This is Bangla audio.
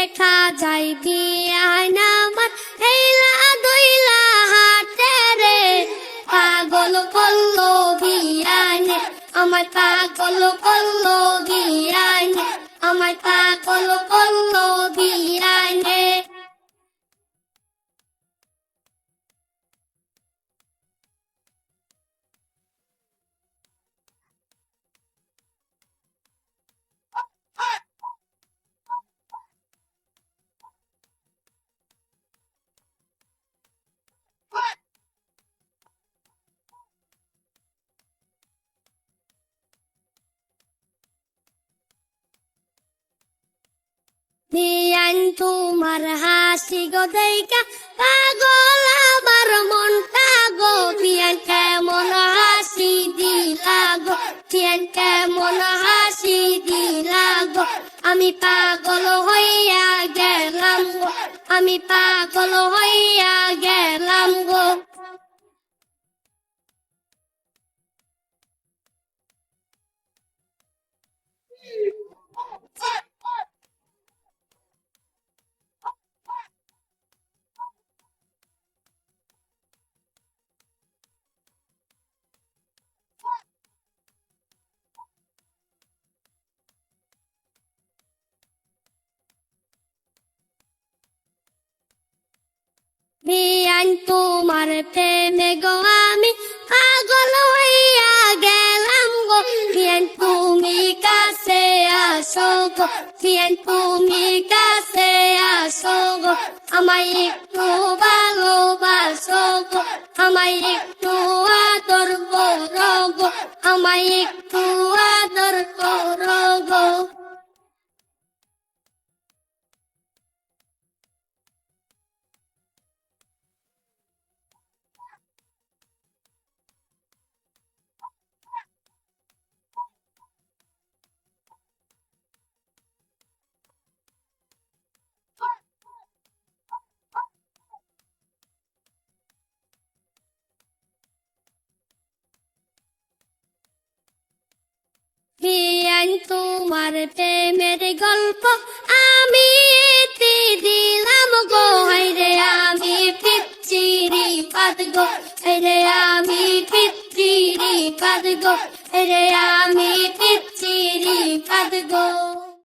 দেখা যায় বিয়ান আমার হেলা দইলা হাতে রে পাগল করলো বিয়ানে আমার পাগল করলো বিয়ানে আমার পাগল করলো বিয়ানে বিয়ান তোমার হাসি গো দেইকা পাগল আমার মনটা গো বিয়ান কেমন হাসি দিলা গো বিয়ান কেমন হাসি দিলা গো আমি পাগল হইয়া গেলাম গো আমি পাগল হইয়া গেলাম গো বিয়ান তোমার প্রেমে গো আমি পাগল হইয়া গেলাম গো বিয়ান তুমি কাছে আসো গো বিয়ান তুমি কাছে আসো গো আমায় একটু ভালোবাসো গো আমায় একটু আদর করো গো আমায় একটু আদর করো গো বিয়ান তোমার প্রেমের গল্প আমি এতে দিলাম গো হায়রে আমি পিচ্চিরি পাদ গো হায়রে আমি পিচ্চিরি পাদ গো হায়রে